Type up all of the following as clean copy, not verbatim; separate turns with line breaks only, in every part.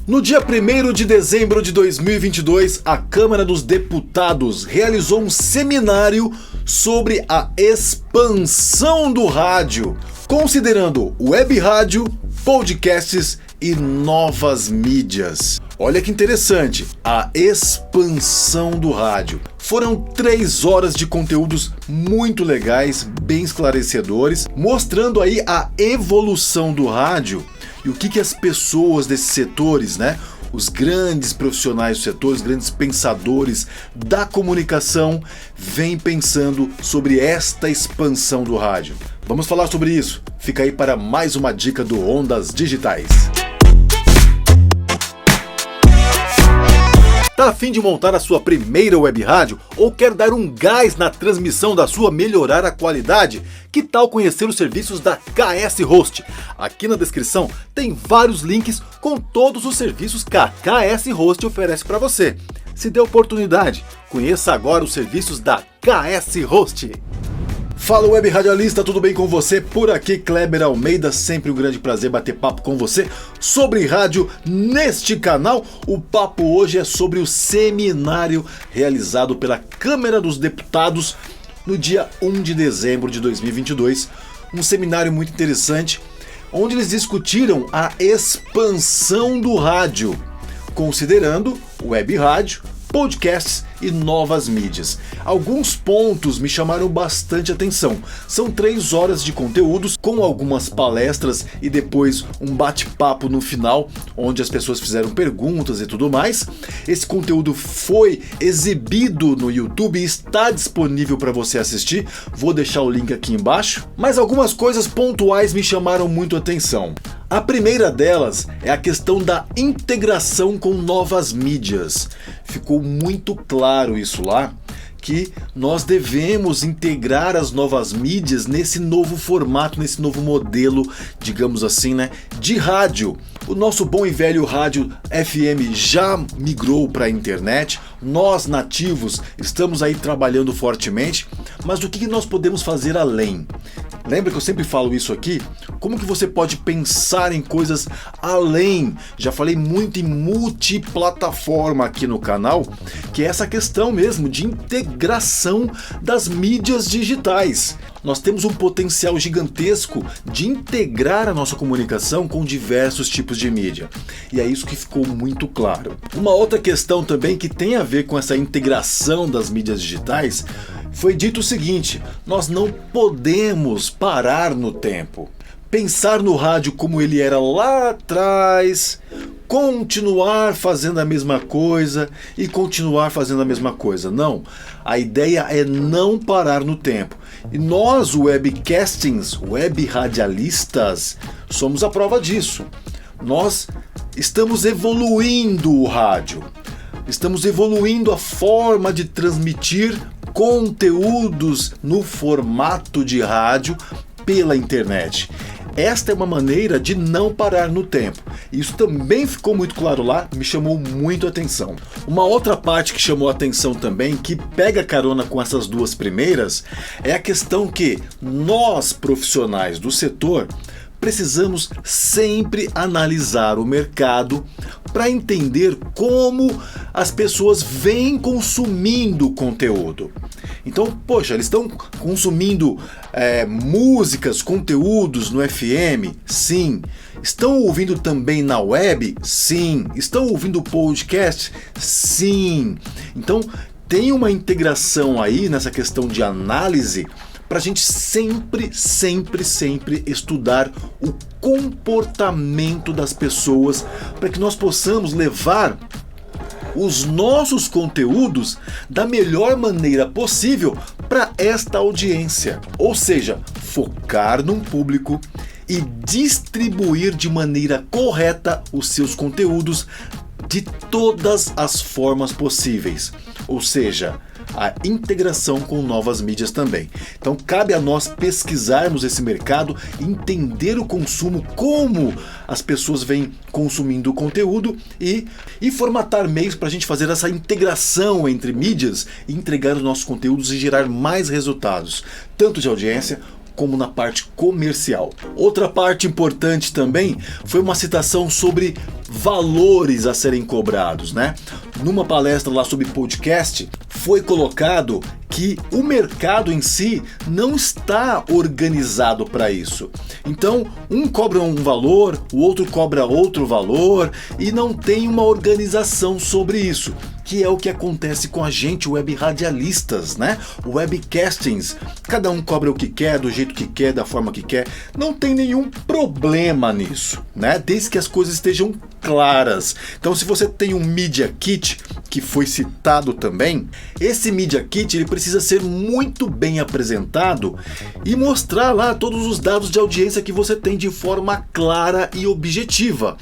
No dia 1º de dezembro de 2022, a Câmara dos Deputados realizou um seminário sobre a expansão do rádio, considerando web rádio, podcasts e novas mídias. Olha que interessante, a expansão do rádio. Foram 3 horas de conteúdos muito legais, bem esclarecedores, mostrando aí a evolução do rádio e o que as pessoas desses setores, os grandes profissionais do setor, os grandes pensadores da comunicação, vêm pensando sobre esta expansão do rádio. Vamos falar sobre isso. Fica aí para mais uma dica do Ondas Digitais. Tá a fim de montar a sua primeira web rádio ou quer dar um gás na transmissão da sua, melhorar a qualidade? Que tal conhecer os serviços da KS Host? Aqui na descrição tem vários links com todos os serviços que a KS Host oferece para você. Se dê oportunidade, conheça agora os serviços da KS Host. Fala web radialista, tudo bem com você? Por aqui Kleber Almeida, sempre um grande prazer bater papo com você sobre rádio neste canal. O papo hoje é sobre o seminário realizado pela Câmara dos Deputados no dia 1 de dezembro de 2022. Um seminário muito interessante, onde eles discutiram a expansão do rádio, considerando web rádio, podcasts e novas mídias. Alguns pontos me chamaram bastante atenção. São 3 horas de conteúdos com algumas palestras e depois um bate-papo no final, onde as pessoas fizeram perguntas e tudo mais. Esse conteúdo foi exibido no YouTube e está disponível para você assistir. Vou deixar o link aqui embaixo. Mas algumas coisas pontuais me chamaram muito atenção. A primeira delas é a questão da integração com novas mídias. Ficou muito claro isso lá, que nós devemos integrar as novas mídias nesse novo formato, nesse novo modelo, digamos assim, de rádio. O nosso bom e velho rádio FM já migrou para a internet, nós nativos estamos aí trabalhando fortemente, mas o que nós podemos fazer além? Lembra que eu sempre falo isso aqui? Como que você pode pensar em coisas além? Já falei muito em multiplataforma aqui no canal, que é essa questão mesmo de integração das mídias digitais. Nós temos um potencial gigantesco de integrar a nossa comunicação com diversos tipos de mídia. E é isso que ficou muito claro. Uma outra questão também que tem a ver com essa integração das mídias digitais, foi dito o seguinte: nós não podemos parar no tempo. Pensar no rádio como ele era lá atrás, continuar fazendo a mesma coisa e continuar fazendo a mesma coisa. Não, a ideia é não parar no tempo. E nós, webcastings, web radialistas, somos a prova disso. Nós estamos evoluindo o rádio, estamos evoluindo a forma de transmitir conteúdos no formato de rádio pela internet. Esta é uma maneira de não parar no tempo. Isso também ficou muito claro lá, me chamou muito a atenção. Uma outra parte que chamou a atenção também, que pega carona com essas duas primeiras, é a questão que nós, profissionais do setor, precisamos sempre analisar o mercado para entender como as pessoas vêm consumindo conteúdo. Então, eles estão consumindo músicas, conteúdos no FM? Sim. Estão ouvindo também na web? Sim. Estão ouvindo podcast? Sim. Então, tem uma integração aí nessa questão de análise para a gente sempre estudar o comportamento das pessoas, para que nós possamos levar os nossos conteúdos da melhor maneira possível para esta audiência. Ou seja, focar num público e distribuir de maneira correta os seus conteúdos de todas as formas possíveis. Ou seja, a integração com novas mídias também. Então cabe a nós pesquisarmos esse mercado, entender o consumo, como as pessoas vêm consumindo o conteúdo e formatar meios para a gente fazer essa integração entre mídias e entregar os nossos conteúdos e gerar mais resultados, tanto de audiência como na parte comercial. Outra parte importante também foi uma citação sobre valores a serem cobrados, né? Numa palestra lá sobre podcast, foi colocado que o mercado em si não está organizado para isso. Então, um cobra um valor, o outro cobra outro valor e não tem uma organização sobre isso, que é o que acontece com a gente, web radialistas, né? Webcastings. Cada um cobra o que quer, do jeito que quer, da forma que quer. Não tem nenhum problema nisso, né? Desde que as coisas estejam claras. Então, se você tem um Media Kit, que foi citado também, esse Media Kit ele precisa ser muito bem apresentado e mostrar lá todos os dados de audiência que você tem de forma clara e objetiva,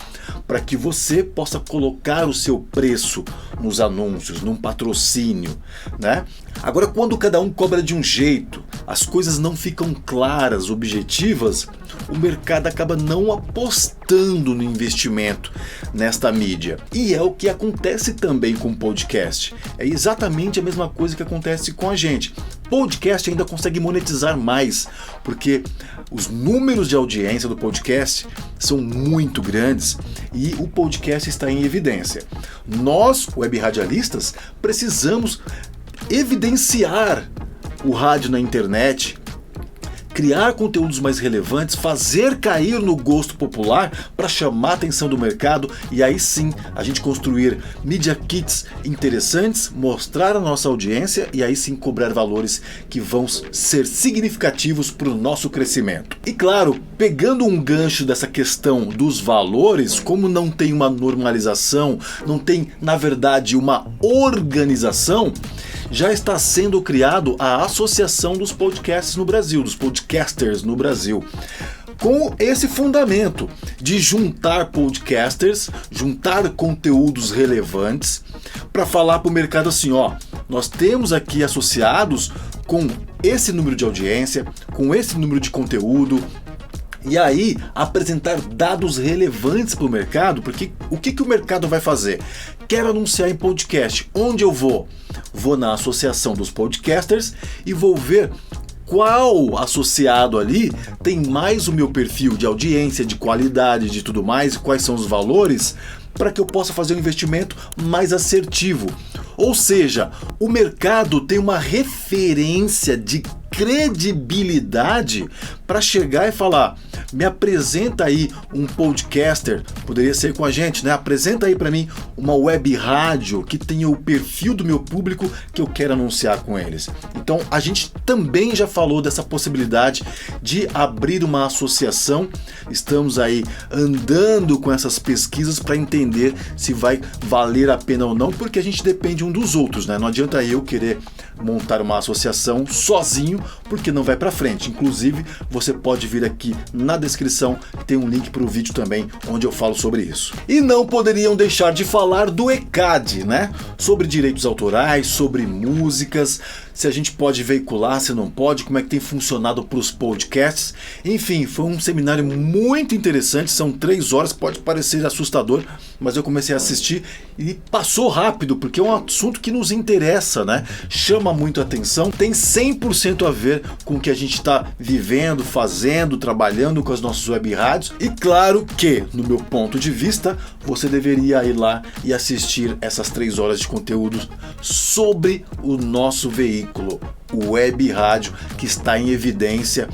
para que você possa colocar o seu preço nos anúncios, num patrocínio, né? Agora, quando cada um cobra de um jeito, as coisas não ficam claras, objetivas, o mercado acaba não apostando no investimento nesta mídia. E é o que acontece também com o podcast. É exatamente a mesma coisa que acontece com a gente. Podcast ainda consegue monetizar mais, porque os números de audiência do podcast são muito grandes e o podcast está em evidência. Nós, web radialistas, precisamos evidenciar o rádio na internet, criar conteúdos mais relevantes, fazer cair no gosto popular para chamar a atenção do mercado e aí sim a gente construir media kits interessantes, mostrar a nossa audiência e aí sim cobrar valores que vão ser significativos para o nosso crescimento. E claro, pegando um gancho dessa questão dos valores, como não tem uma normalização, não tem na verdade uma organização, já está sendo criado a Associação dos Podcasts no Brasil, dos podcasters no Brasil, com esse fundamento de juntar podcasters, juntar conteúdos relevantes para falar para o mercado assim, ó, nós temos aqui associados com esse número de audiência, com esse número de conteúdo, e aí apresentar dados relevantes para o mercado, porque o que o mercado vai fazer? Quero anunciar em podcast. Onde eu vou? Vou na Associação dos Podcasters e vou ver qual associado ali tem mais o meu perfil de audiência, de qualidade, de tudo mais, quais são os valores, para que eu possa fazer um investimento mais assertivo. Ou seja, o mercado tem uma referência de credibilidade para chegar e falar, me apresenta aí um podcaster, poderia ser com a gente, né? Apresenta aí para mim uma web rádio que tenha o perfil do meu público que eu quero anunciar com eles. Então a gente também já falou dessa possibilidade de abrir uma associação, estamos aí andando com essas pesquisas para entender se vai valer a pena ou não, porque a gente depende um dos outros, né? Não adianta eu querer montar uma associação sozinho, porque não vai para frente. Inclusive, você pode vir aqui na descrição, tem um link para o vídeo também, onde eu falo sobre isso. E não poderiam deixar de falar do ECAD, né? Sobre direitos autorais, sobre músicas, se a gente pode veicular, se não pode, como é que tem funcionado para os podcasts. Enfim, foi um seminário muito interessante, são 3 horas, pode parecer assustador, mas eu comecei a assistir e passou rápido, porque é um assunto que nos interessa, né? Chama muito a atenção, tem 100% a ver com o que a gente está vivendo, fazendo, trabalhando com as nossas web rádios. E claro que, no meu ponto de vista, você deveria ir lá e assistir essas 3 horas de conteúdo sobre o nosso veículo, o web rádio, que está em evidência.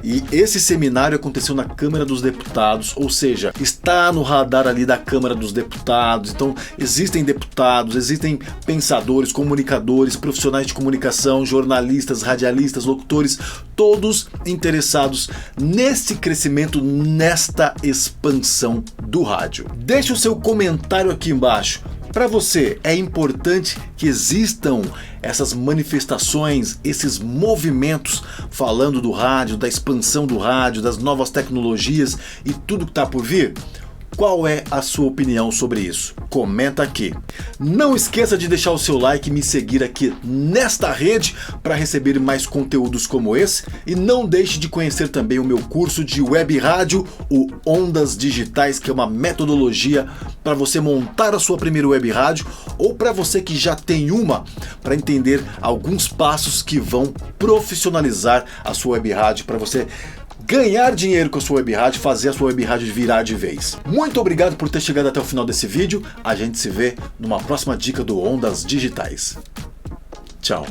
E esse seminário aconteceu na Câmara dos Deputados, ou seja, está no radar ali da Câmara dos Deputados. Então existem deputados, existem pensadores, comunicadores, profissionais de comunicação, jornalistas, radialistas, locutores, todos interessados nesse crescimento, nesta expansão do rádio. Deixe o seu comentário aqui embaixo. Para você, é importante que existam essas manifestações, esses movimentos falando do rádio, da expansão do rádio, das novas tecnologias e tudo que está por vir? Qual é a sua opinião sobre isso? Comenta aqui. Não esqueça de deixar o seu like e me seguir aqui nesta rede para receber mais conteúdos como esse. E não deixe de conhecer também o meu curso de web rádio, o Ondas Digitais, que é uma metodologia para você montar a sua primeira web rádio ou para você que já tem uma, para entender alguns passos que vão profissionalizar a sua web rádio para você ganhar dinheiro com a sua web rádio, fazer a sua web rádio virar de vez. Muito obrigado por ter chegado até o final desse vídeo. A gente se vê numa próxima dica do Ondas Digitais. Tchau.